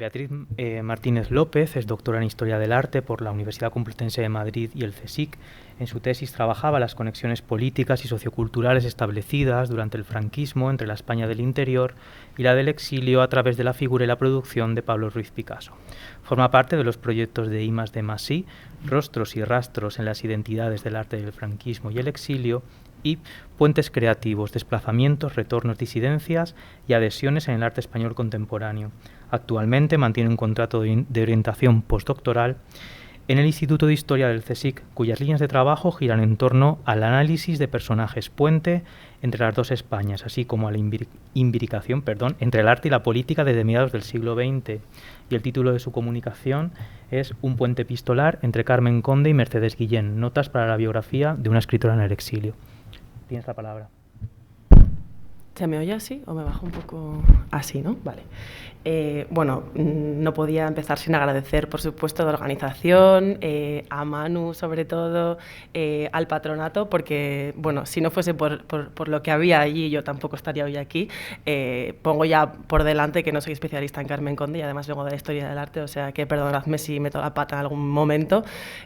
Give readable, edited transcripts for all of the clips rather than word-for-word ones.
Beatriz Martínez López es doctora en Historia del Arte por la Universidad Complutense de Madrid y el CSIC. En su tesis trabajaba las conexiones políticas y socioculturales establecidas durante el franquismo entre la España del interior y la del exilio a través de la figura y la producción de Pablo Ruiz Picasso. Forma parte de los proyectos de I+D+I, Rostros y Rastros en las identidades del arte del franquismo y el exilio, y Puentes creativos, desplazamientos, retornos, disidencias y adhesiones en el arte español contemporáneo. Actualmente mantiene un contrato de orientación postdoctoral en el Instituto de Historia del CSIC, cuyas líneas de trabajo giran en torno al análisis de personajes puente entre las dos Españas, así como a la imbricación entre el arte y la política desde mediados del siglo XX. Y el título de su comunicación es Un puente epistolar entre Carmen Conde y Mercedes Guillén, notas para la biografía de una escritora en el exilio. Tienes la palabra. ¿Se me oye así o me bajo un poco así, no? Vale. Bueno, no podía empezar sin agradecer, por supuesto, a la organización, a Manu, sobre todo, al patronato, porque, bueno, si no fuese por lo que había allí, yo tampoco estaría hoy aquí. Pongo ya por delante que no soy especialista en Carmen Conde y además vengo de la historia del arte, o sea que perdonadme si meto la pata en algún momento.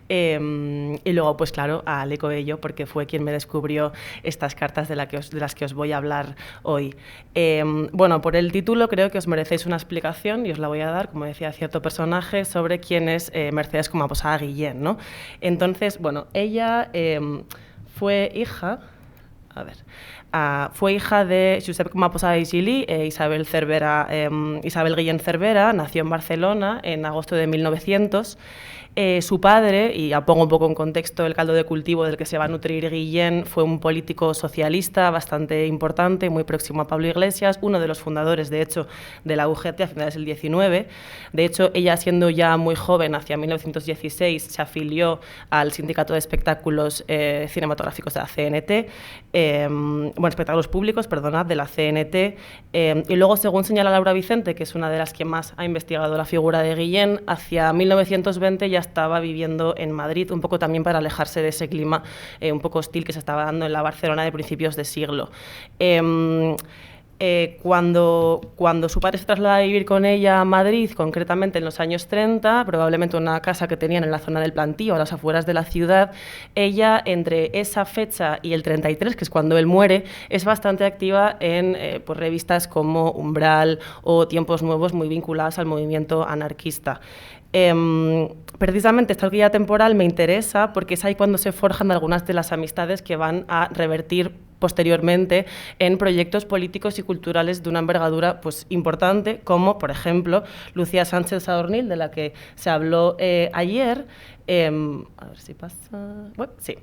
Y luego, pues claro, a Ale Coello, porque fue quien me descubrió estas cartas de las que os voy a hablar hoy. Bueno, por el título creo que os merecéis una explicación y os la voy a dar, como decía cierto personaje, sobre quién es Mercedes Comaposada Guillén, ¿no? Entonces, bueno, ella fue hija de Josep Comaposada i Gili e Isabel Guillén Cervera, nació en Barcelona en agosto de 1900. Su padre, y ya pongo un poco en contexto el caldo de cultivo del que se va a nutrir Guillén, fue un político socialista bastante importante, muy próximo a Pablo Iglesias, uno de los fundadores, de hecho, de la UGT a finales del 19. De hecho, ella, siendo ya muy joven, hacia 1916, se afilió al Sindicato de Espectáculos Cinematográficos de la CNT, espectáculos públicos, perdonad, de la CNT, y luego, según señala Laura Vicente, que es una de las que más ha investigado la figura de Guillén, hacia 1920 ya estaba viviendo en Madrid, un poco también para alejarse de ese clima un poco hostil que se estaba dando en la Barcelona de principios de siglo. Cuando su padre se traslada a vivir con ella a Madrid, concretamente en los años 30, probablemente una casa que tenían en la zona del Plantío, a las afueras de la ciudad, ella, entre esa fecha y el 33, que es cuando él muere, es bastante activa en pues, revistas como Umbral o Tiempos Nuevos, muy vinculadas al movimiento anarquista. Precisamente esta guía temporal me interesa porque es ahí cuando se forjan algunas de las amistades que van a revertir posteriormente en proyectos políticos y culturales de una envergadura pues, importante, como, por ejemplo, Lucía Sánchez Sadornil, de la que se habló ayer. A ver si pasa... Bueno, sí.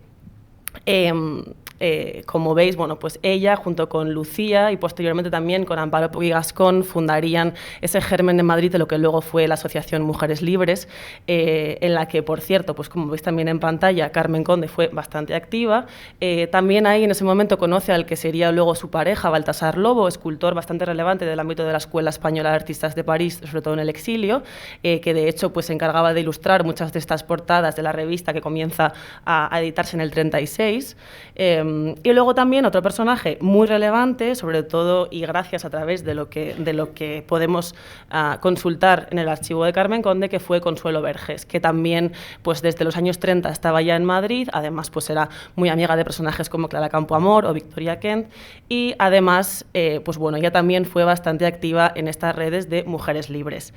Como veis, bueno, pues ella, junto con Lucía y posteriormente también con Amparo Puig Gascón, fundarían ese germen en Madrid de lo que luego fue la Asociación Mujeres Libres, en la que, por cierto, pues como veis también en pantalla, Carmen Conde fue bastante activa. También ahí en ese momento conoce al que sería luego su pareja, Baltasar Lobo, escultor bastante relevante del ámbito de la Escuela Española de Artistas de París, sobre todo en el exilio, que de hecho pues, se encargaba de ilustrar muchas de estas portadas de la revista que comienza a editarse en el 36. Y luego también otro personaje muy relevante, sobre todo y gracias a través de lo que podemos consultar en el archivo de Carmen Conde, que fue Consuelo Verges, que también pues desde los años 30 estaba ya en Madrid, además pues era muy amiga de personajes como Clara Campoamor o Victoria Kent, y además pues bueno, ella también fue bastante activa en estas redes de mujeres libres.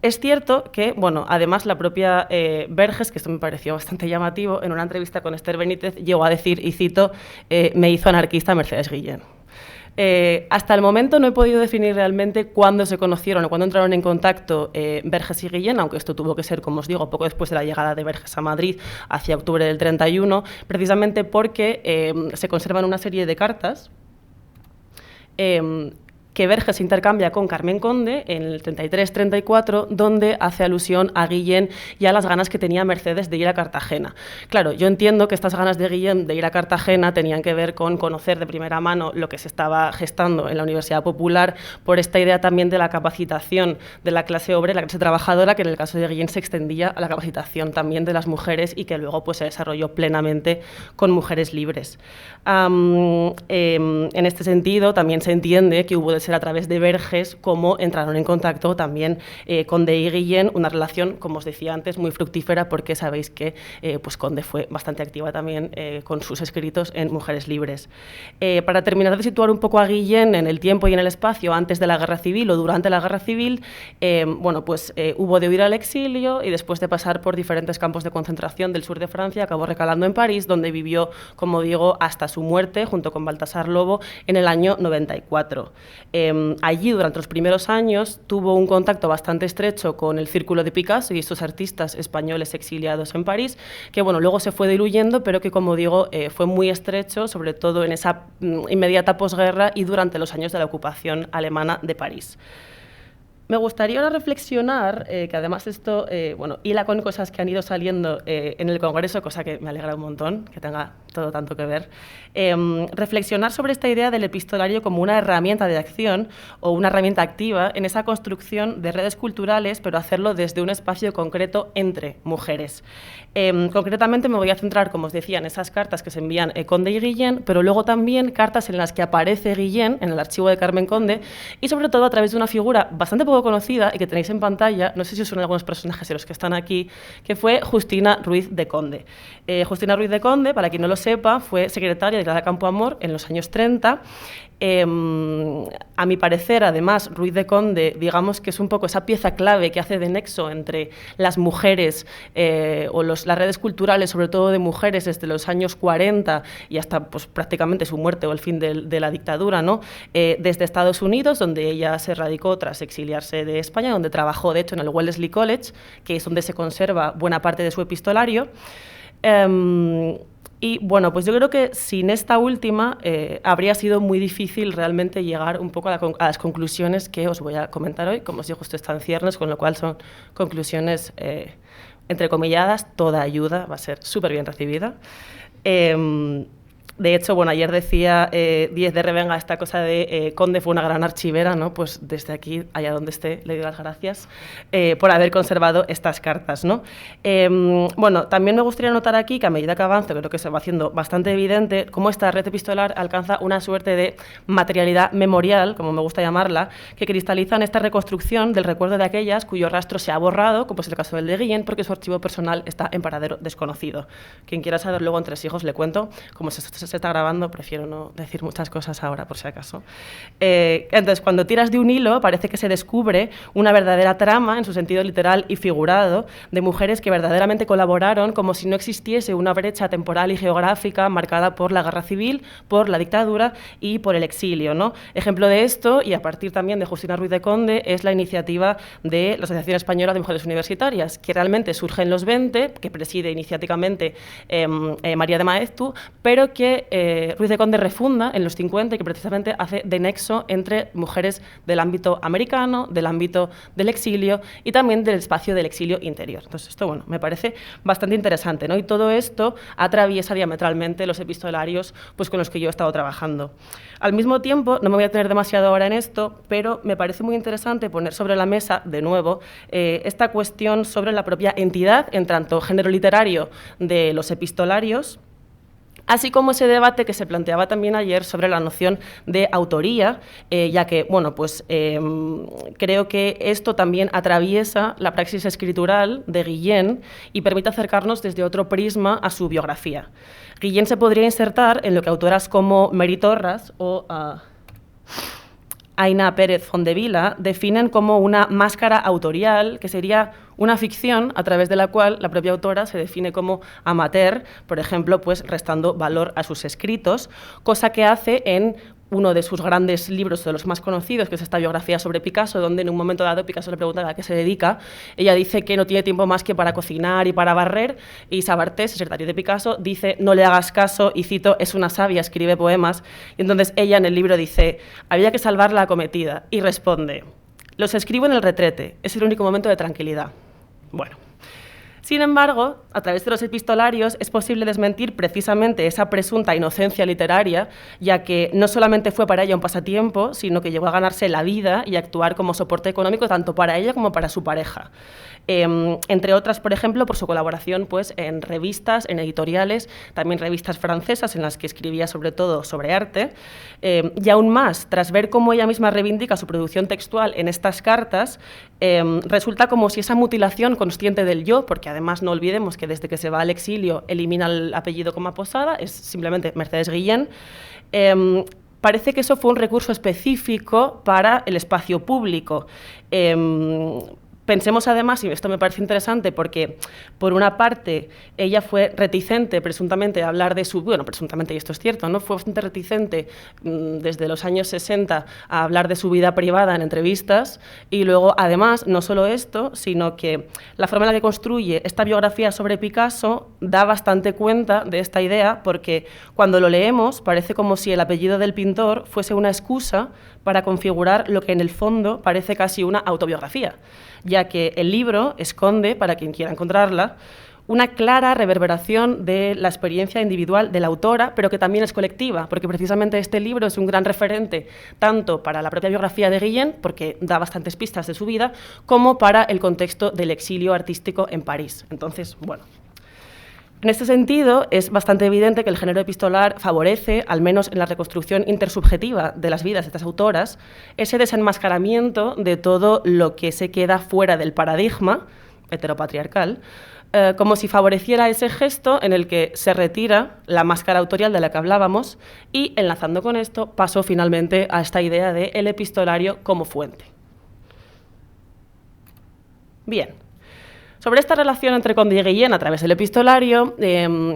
Es cierto que, bueno, además la propia Verges, que esto me pareció bastante llamativo, en una entrevista con Esther Benítez llegó a decir, y cito, me hizo anarquista Mercedes Guillén. Hasta el momento no he podido definir realmente cuándo se conocieron o cuándo entraron en contacto Verges y Guillén, aunque esto tuvo que ser, como os digo, poco después de la llegada de Verges a Madrid, hacia octubre del 31, precisamente porque se conservan una serie de cartas que Verges intercambia con Carmen Conde en el 33-34, donde hace alusión a Guillén y a las ganas que tenía Mercedes de ir a Cartagena. Claro, yo entiendo que estas ganas de Guillén de ir a Cartagena tenían que ver con conocer de primera mano lo que se estaba gestando en la Universidad Popular, por esta idea también de la capacitación de la clase obrera, la clase trabajadora, que en el caso de Guillén se extendía a la capacitación también de las mujeres y que luego pues, se desarrolló plenamente con mujeres libres. En este sentido, también se entiende que hubo ser a través de Verges cómo entraron en contacto también Condé y Guillén, una relación, como os decía antes, muy fructífera, porque sabéis que pues Condé fue bastante activa también con sus escritos en Mujeres Libres. Para terminar de situar un poco a Guillén en el tiempo y en el espacio antes de la Guerra Civil o durante la Guerra Civil, bueno, pues hubo de huir al exilio y después de pasar por diferentes campos de concentración del sur de Francia, acabó recalando en París, donde vivió, como digo, hasta su muerte, junto con Baltasar Lobo, en el año 94. Allí, durante los primeros años, tuvo un contacto bastante estrecho con el círculo de Picasso y estos artistas españoles exiliados en París, que bueno, luego se fue diluyendo, pero que, como digo, fue muy estrecho, sobre todo en esa inmediata posguerra y durante los años de la ocupación alemana de París. Me gustaría ahora reflexionar, que además esto, bueno, hila con cosas que han ido saliendo en el Congreso, cosa que me alegra un montón, que tenga todo tanto que ver, reflexionar sobre esta idea del epistolario como una herramienta de acción o una herramienta activa en esa construcción de redes culturales, pero hacerlo desde un espacio concreto entre mujeres. Concretamente me voy a centrar, como os decía, en esas cartas que se envían Condé y Guillén, pero luego también cartas en las que aparece Guillén en el archivo de Carmen Conde y sobre todo a través de una figura bastante poco conocida y que tenéis en pantalla, no sé si os suenan algunos personajes de los que están aquí, que fue Justina Ruiz de Conde. Justina Ruiz de Conde, para quien no lo sepa, fue secretaria de Clara Campoamor en los años 30. A mi parecer, además, Ruiz de Conde, digamos que es un poco esa pieza clave que hace de nexo entre las mujeres o las redes culturales, sobre todo de mujeres, desde los años 40 y hasta pues, prácticamente su muerte o el fin de la dictadura, ¿no? Desde Estados Unidos, donde ella se radicó tras exiliarse de España, donde trabajó, de hecho, en el Wellesley College, que es donde se conserva buena parte de su epistolario. Y bueno, pues yo creo que sin esta última habría sido muy difícil realmente llegar un poco a las conclusiones que os voy a comentar hoy. Como os digo, esto está en ciernes, con lo cual son conclusiones entrecomilladas. Toda ayuda va a ser súper bien recibida. De hecho, bueno, ayer decía Díez de Revenga esta cosa de Conde fue una gran archivera, ¿no? Pues desde aquí, allá donde esté, le doy las gracias por haber conservado estas cartas, ¿no? Bueno, también me gustaría notar aquí que a medida que avance, creo que se va haciendo bastante evidente cómo esta red epistolar alcanza una suerte de materialidad memorial, como me gusta llamarla, que cristaliza en esta reconstrucción del recuerdo de aquellas cuyo rastro se ha borrado, como es el caso del de Guillén, porque su archivo personal está en paradero desconocido. Quien quiera saber luego en Tres Hijos le cuento, como se está grabando, prefiero no decir muchas cosas ahora, por si acaso. Entonces, cuando tiras de un hilo, parece que se descubre una verdadera trama, en su sentido literal y figurado, de mujeres que verdaderamente colaboraron como si no existiese una brecha temporal y geográfica marcada por la guerra civil, por la dictadura y por el exilio, ¿no? Ejemplo de esto, y a partir también de Justina Ruiz de Conde, es la iniciativa de la Asociación Española de Mujeres Universitarias, que realmente surge en los 20, que preside iniciáticamente María de Maeztu, pero que Ruiz de Conde refunda en los 50 y que precisamente hace de nexo entre mujeres del ámbito americano, del ámbito del exilio y también del espacio del exilio interior. Entonces, esto bueno, me parece bastante interesante, ¿no? Y todo esto atraviesa diametralmente los epistolarios pues, con los que yo he estado trabajando. Al mismo tiempo, no me voy a tener demasiado ahora en esto, pero me parece muy interesante poner sobre la mesa, de nuevo, esta cuestión sobre la propia entidad, en tanto género literario, de los epistolarios, así como ese debate que se planteaba también ayer sobre la noción de autoría, ya que, bueno, pues creo que esto también atraviesa la praxis escritural de Guillén y permite acercarnos desde otro prisma a su biografía. Guillén se podría insertar en lo que autoras como Mary Torras o Aina Pérez Fondevila definen como una máscara autorial, que sería una ficción a través de la cual la propia autora se define como amateur, por ejemplo, pues restando valor a sus escritos, cosa que hace en uno de sus grandes libros, de los más conocidos, que es esta biografía sobre Picasso, donde en un momento dado Picasso le pregunta a qué se dedica. Ella dice que no tiene tiempo más que para cocinar y para barrer, y Sabartés, secretario de Picasso, dice no le hagas caso, y cito, es una sabia, escribe poemas. Y entonces ella en el libro dice, había que salvar la acometida, y responde, los escribo en el retrete, es el único momento de tranquilidad. Bueno, Sin embargo, a través de los epistolarios es posible desmentir precisamente esa presunta inocencia literaria, ya que no solamente fue para ella un pasatiempo, sino que llegó a ganarse la vida y a actuar como soporte económico tanto para ella como para su pareja. Entre otras, por ejemplo, por su colaboración pues, en revistas, en editoriales, también revistas francesas en las que escribía sobre todo sobre arte, y aún más, tras ver cómo ella misma reivindica su producción textual en estas cartas, resulta como si esa mutilación consciente del yo, porque además no olvidemos que desde que se va al exilio elimina el apellido como posada, es simplemente Mercedes Guillén, parece que eso fue un recurso específico para el espacio público. Pensemos además, y esto me parece interesante, porque por una parte ella fue reticente presuntamente a hablar de su... Bueno, presuntamente, y esto es cierto, ¿no? Fue bastante reticente desde los años 60 a hablar de su vida privada en entrevistas, y luego, además, no solo esto, sino que la forma en la que construye esta biografía sobre Picasso da bastante cuenta de esta idea, porque cuando lo leemos parece como si el apellido del pintor fuese una excusa para configurar lo que en el fondo parece casi una autobiografía, ya que el libro esconde, para quien quiera encontrarla, una clara reverberación de la experiencia individual de la autora, pero que también es colectiva, porque precisamente este libro es un gran referente tanto para la propia biografía de Guillén, porque da bastantes pistas de su vida, como para el contexto del exilio artístico en París. Entonces, bueno... En este sentido, es bastante evidente que el género epistolar favorece, al menos en la reconstrucción intersubjetiva de las vidas de estas autoras, ese desenmascaramiento de todo lo que se queda fuera del paradigma heteropatriarcal, como si favoreciera ese gesto en el que se retira la máscara autorial de la que hablábamos y, enlazando con esto, pasó finalmente a esta idea de el epistolario como fuente. Bien. Sobre esta relación entre Conde y Guillén a través del epistolario,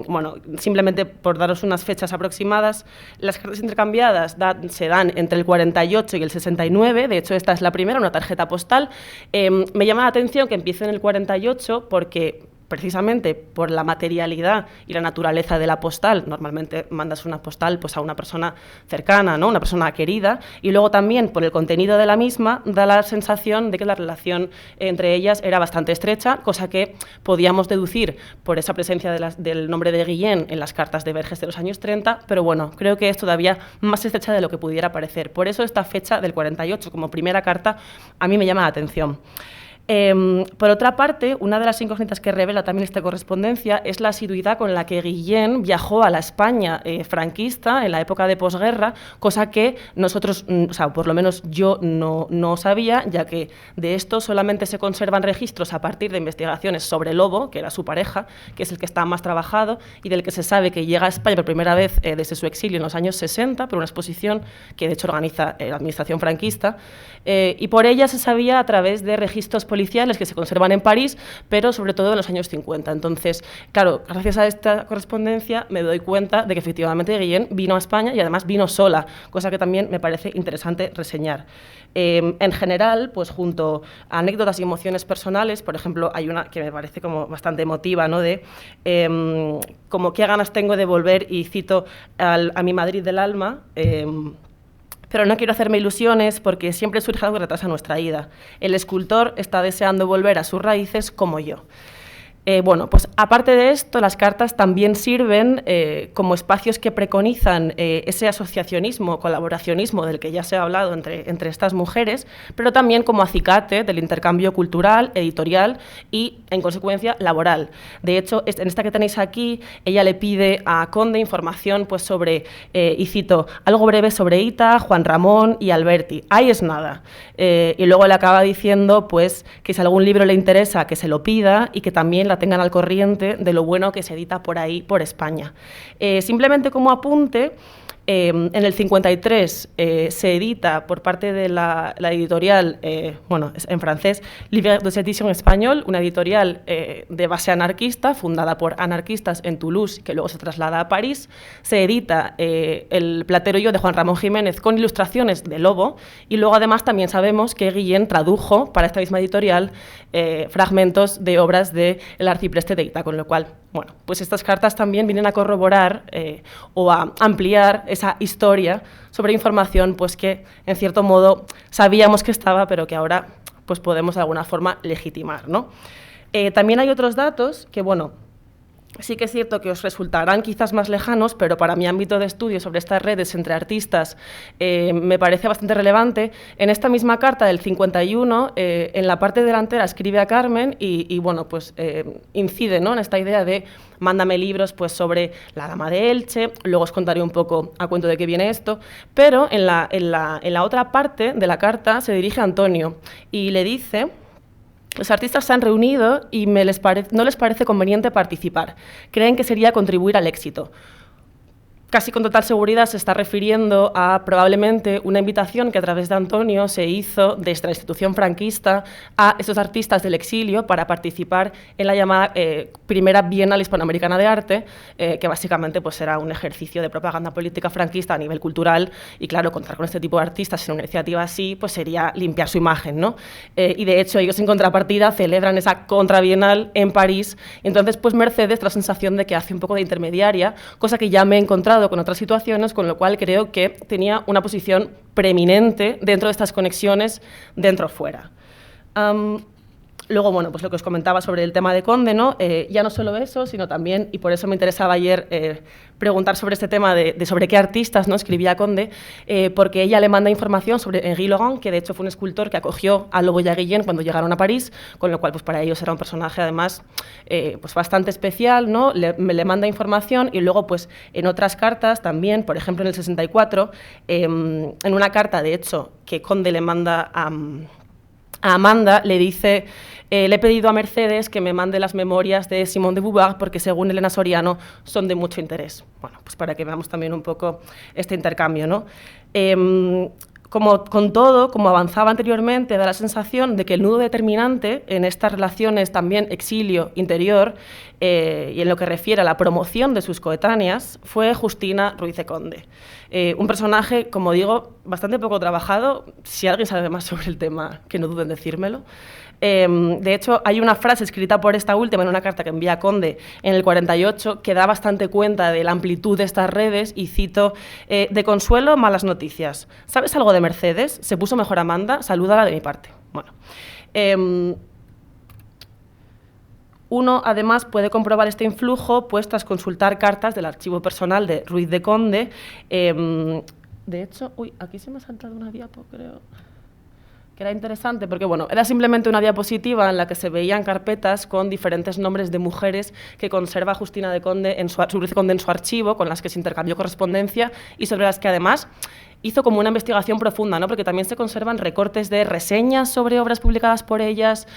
bueno, simplemente por daros unas fechas aproximadas, las cartas intercambiadas se dan entre el 48 y el 69, de hecho esta es la primera, una tarjeta postal. Me llama la atención que empiece en el 48 porque... precisamente por la materialidad y la naturaleza de la postal, normalmente mandas una postal pues, a una persona cercana, ¿no? Una persona querida, y luego también por el contenido de la misma da la sensación de que la relación entre ellas era bastante estrecha, cosa que podíamos deducir por esa presencia del nombre de Guillén en las cartas de Verges de los años 30, pero bueno, creo que es todavía más estrecha de lo que pudiera parecer. Por eso esta fecha del 48 como primera carta a mí me llama la atención. Por otra parte, una de las incógnitas que revela también esta correspondencia es la asiduidad con la que Guillén viajó a la España franquista en la época de posguerra, cosa que nosotros, o sea, por lo menos yo no sabía, ya que de esto solamente se conservan registros a partir de investigaciones sobre Lobo, que era su pareja, que es el que está más trabajado y del que se sabe que llega a España por primera vez desde su exilio en los años 60, por una exposición que de hecho organiza la administración franquista, y por ella se sabía a través de registros policiales que se conservan en París, pero sobre todo en los años 50. Entonces, claro, gracias a esta correspondencia me doy cuenta de que efectivamente Guillén vino a España y además vino sola, cosa que también me parece interesante reseñar. En general, pues junto a anécdotas y emociones personales, por ejemplo, hay una que me parece como bastante emotiva, ¿no? De como qué ganas tengo de volver, y cito a mi Madrid del alma, pero no quiero hacerme ilusiones porque siempre surge algo que retrasa nuestra ida. El escultor está deseando volver a sus raíces como yo. Bueno, pues aparte de esto, las cartas también sirven como espacios que preconizan ese asociacionismo, colaboracionismo del que ya se ha hablado entre estas mujeres, pero también como acicate del intercambio cultural, editorial y, en consecuencia, laboral. De hecho, en esta que tenéis aquí, ella le pide a Conde información pues, sobre, y cito, algo breve sobre Ita, Juan Ramón y Alberti. Ahí es nada. Y luego le acaba diciendo pues, que si algún libro le interesa, que se lo pida y que también la tengan al corriente de lo bueno que se edita por ahí, por España. Simplemente como apunte, en el 53 se edita por parte de la editorial, bueno, en francés, Livre des Editions Espagnol, una editorial de base anarquista, fundada por anarquistas en Toulouse, que luego se traslada a París. Se edita El platero y yo de Juan Ramón Jiménez con ilustraciones de Lobo, y luego además también sabemos que Guillén tradujo para esta misma editorial fragmentos de obras del arcipreste de Ita, con lo cual, bueno, pues estas cartas también vienen a corroborar o a ampliar esa historia sobre información pues que en cierto modo sabíamos que estaba, pero que ahora pues podemos de alguna forma legitimar, ¿no? También hay otros datos que, bueno, sí que es cierto que os resultarán quizás más lejanos, pero para mi ámbito de estudio sobre estas redes entre artistas me parece bastante relevante. En esta misma carta del 51, en la parte delantera escribe a Carmen y bueno, pues incide, ¿no?, en esta idea de mándame libros pues, sobre la Dama de Elche, luego os contaré un poco a cuento de qué viene esto, pero en la otra parte de la carta se dirige a Antonio y le dice: los artistas se han reunido y no les parece conveniente participar. Creen que sería contribuir al éxito. Casi con total seguridad se está refiriendo a probablemente una invitación que a través de Antonio se hizo desde la institución franquista a estos artistas del exilio para participar en la llamada primera Bienal Hispanoamericana de Arte, que básicamente pues, era un ejercicio de propaganda política franquista a nivel cultural y claro, contar con este tipo de artistas en una iniciativa así pues sería limpiar su imagen, ¿no? Y de hecho ellos en contrapartida celebran esa contrabienal en París y entonces pues Mercedes da la sensación de que hace un poco de intermediaria, cosa que ya me he encontrado con otras situaciones, con lo cual creo que tenía una posición preeminente dentro de estas conexiones dentro-fuera. Luego, bueno, pues lo que os comentaba sobre el tema de Conde, ¿no? Ya no solo eso, sino también, y por eso me interesaba ayer preguntar sobre este tema de sobre qué artistas, ¿no?, escribía Conde, porque ella le manda información sobre Henri Laurent, que de hecho fue un escultor que acogió a Lobo y a Guillén cuando llegaron a París, con lo cual pues para ellos era un personaje además pues bastante especial, ¿no? Le manda información y luego pues en otras cartas también, por ejemplo en el 64, en una carta de hecho que Conde le manda a Amanda, le dice: le he pedido a Mercedes que me mande las memorias de Simone de Beauvoir porque según Elena Soriano son de mucho interés. Bueno, pues para que veamos también un poco este intercambio, ¿no? Como con todo, como avanzaba anteriormente, da la sensación de que el nudo determinante en estas relaciones también exilio-interior y en lo que refiere a la promoción de sus coetáneas fue Justina Ruiz de Conde. Un personaje, como digo, bastante poco trabajado. Si alguien sabe más sobre el tema, que no duden en decírmelo. De hecho, hay una frase escrita por esta última en una carta que envía Conde en el 48 que da bastante cuenta de la amplitud de estas redes y cito: de consuelo, malas noticias. ¿Sabes algo de Mercedes? ¿Se puso mejor Amanda? Salúdala de mi parte. Bueno, uno, además, puede comprobar este influjo pues, tras consultar cartas del archivo personal de Ruiz de Conde. De hecho, uy, aquí se me ha saltado una diapo, creo, que era interesante, porque bueno, era simplemente una diapositiva en la que se veían carpetas con diferentes nombres de mujeres que conserva Justina de Conde en su archivo, con las que se intercambió correspondencia y sobre las que además hizo como una investigación profunda, ¿no? Porque también se conservan recortes de reseñas sobre obras publicadas por ellas,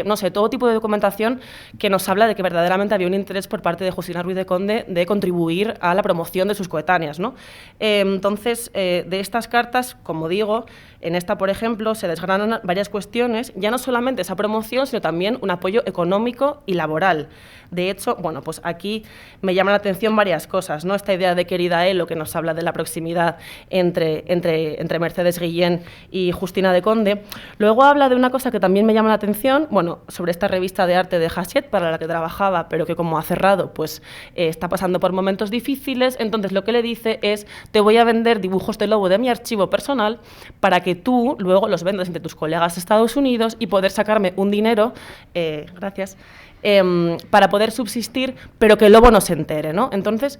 no sé, todo tipo de documentación que nos habla de que verdaderamente había un interés por parte de Justina Ruiz de Conde de contribuir a la promoción de sus coetáneas, ¿no? Entonces, de estas cartas, como digo, en esta, por ejemplo, se desgranan varias cuestiones, ya no solamente esa promoción, sino también un apoyo económico y laboral. De hecho, bueno, pues aquí me llama la atención varias cosas, ¿no? Esta idea de querida Elo, que nos habla de la proximidad entre Mercedes Guillén y Justina de Conde. Luego habla de una cosa que también me llama la atención, bueno, sobre esta revista de arte de Hachette, para la que trabajaba, pero que como ha cerrado, pues está pasando por momentos difíciles. Entonces, lo que le dice es: te voy a vender dibujos de lobo de mi archivo personal para que tú luego los vendas entre tus colegas de Estados Unidos y poder sacarme un dinero, gracias, para poder subsistir, pero que el lobo no se entere, ¿no? Entonces,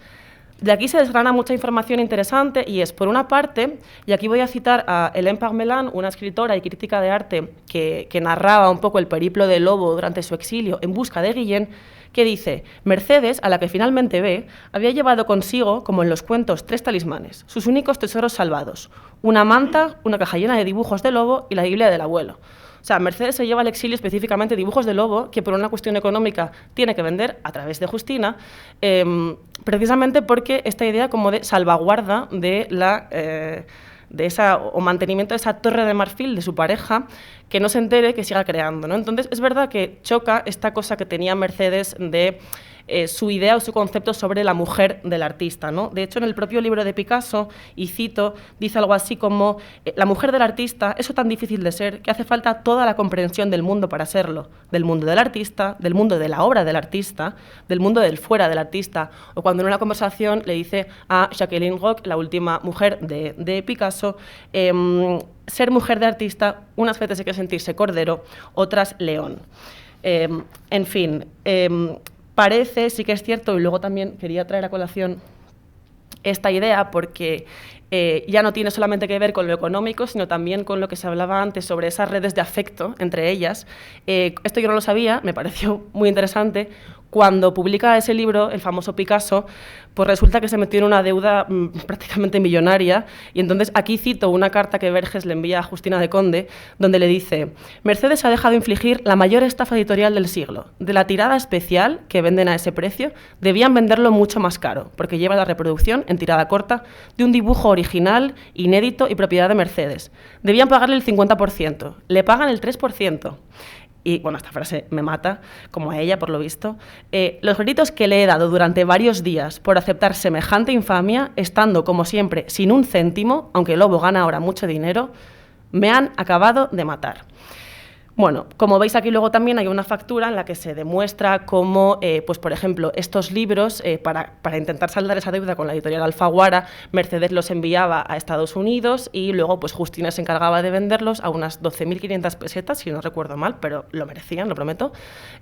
de aquí se desgrana mucha información interesante y es, por una parte, y aquí voy a citar a Hélène Parmelan, una escritora y crítica de arte que narraba un poco el periplo del lobo durante su exilio en busca de Guillén, que dice: Mercedes, a la que finalmente ve, había llevado consigo, como en los cuentos, 3 talismanes, sus únicos tesoros salvados: una manta, una caja llena de dibujos de lobo y la Biblia del abuelo. O sea, Mercedes se lleva al exilio específicamente dibujos de lobo que por una cuestión económica tiene que vender a través de Justina, precisamente porque esta idea como de salvaguarda de la... o mantenimiento de esa torre de marfil de su pareja, que no se entere, que siga creando, ¿no? Entonces, es verdad que choca esta cosa que tenía Mercedes de su idea o su concepto sobre la mujer del artista, ¿no? De hecho, en el propio libro de Picasso, y cito, dice algo así como: la mujer del artista, eso tan difícil de ser, que hace falta toda la comprensión del mundo para serlo, del mundo del artista, del mundo de la obra del artista, del mundo del fuera del artista. O cuando en una conversación le dice a Jacqueline Roch, la última mujer de Picasso, ser mujer de artista, unas veces hay que sentirse cordero, otras león. En fin, parece, sí que es cierto, y luego también quería traer a colación esta idea porque ya no tiene solamente que ver con lo económico, sino también con lo que se hablaba antes sobre esas redes de afecto entre ellas. Esto yo no lo sabía, me pareció muy interesante. Cuando publica ese libro, el famoso Picasso, pues resulta que se metió en una deuda prácticamente millonaria. Y entonces aquí cito una carta que Verges le envía a Justina de Conde, donde le dice: Mercedes ha dejado infligir la mayor estafa editorial del siglo. De la tirada especial que venden a ese precio, debían venderlo mucho más caro, porque lleva la reproducción en tirada corta de un dibujo original, inédito y propiedad de Mercedes. Debían pagarle el 50%, le pagan el 3%. Y, bueno, esta frase me mata, como a ella, por lo visto. Los gritos que le he dado durante varios días por aceptar semejante infamia, estando, como siempre, sin un céntimo, aunque Lobo gana ahora mucho dinero, me han acabado de matar. Bueno, como veis aquí luego también hay una factura en la que se demuestra cómo, pues por ejemplo, estos libros, para intentar saldar esa deuda con la editorial Alfaguara, Mercedes los enviaba a Estados Unidos y luego pues Justina se encargaba de venderlos a unas 12.500 pesetas, si no recuerdo mal, pero lo merecían, lo prometo.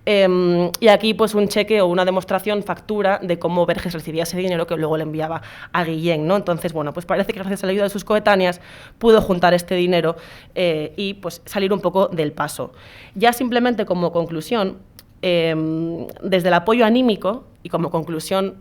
Y aquí pues un cheque o una demostración, factura, de cómo Verges recibía ese dinero que luego le enviaba a Guillén, ¿no? Entonces, bueno, pues parece que gracias a la ayuda de sus coetáneas pudo juntar este dinero y pues salir un poco del paso. Ya simplemente como conclusión, desde el apoyo anímico y como conclusión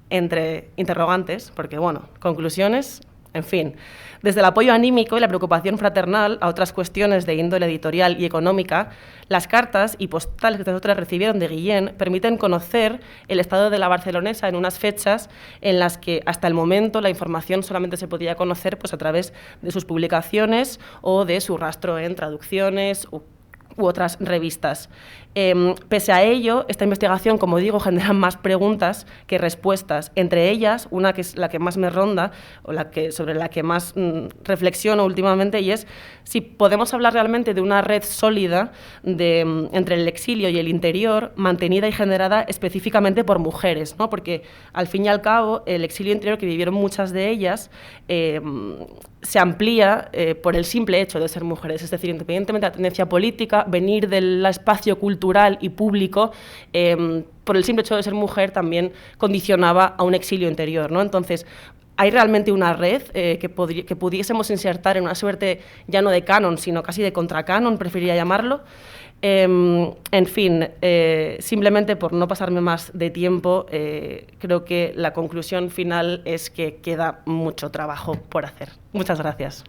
entre interrogantes, porque bueno, conclusiones, en fin, desde el apoyo anímico y la preocupación fraternal a otras cuestiones de índole editorial y económica, las cartas y postales que nosotras recibieron de Guillén permiten conocer el estado de la barcelonesa en unas fechas en las que hasta el momento la información solamente se podía conocer pues, a través de sus publicaciones o de su rastro en traducciones u otras revistas. Pese a ello, esta investigación, como digo, genera más preguntas que respuestas. Entre ellas, una que es la que más me ronda, o sobre la que más reflexiono últimamente, y es si podemos hablar realmente de una red sólida entre el exilio y el interior, mantenida y generada específicamente por mujeres, ¿no? Porque, al fin y al cabo, el exilio interior que vivieron muchas de ellas se amplía por el simple hecho de ser mujeres. Es decir, independientemente de la tendencia política, venir del espacio cultural y público, por el simple hecho de ser mujer, también condicionaba a un exilio interior, ¿no? Entonces, hay realmente una red que pudiésemos insertar en una suerte ya no de canon, sino casi de contracanon, preferiría llamarlo. En fin, simplemente por no pasarme más de tiempo, creo que la conclusión final es que queda mucho trabajo por hacer. Muchas gracias.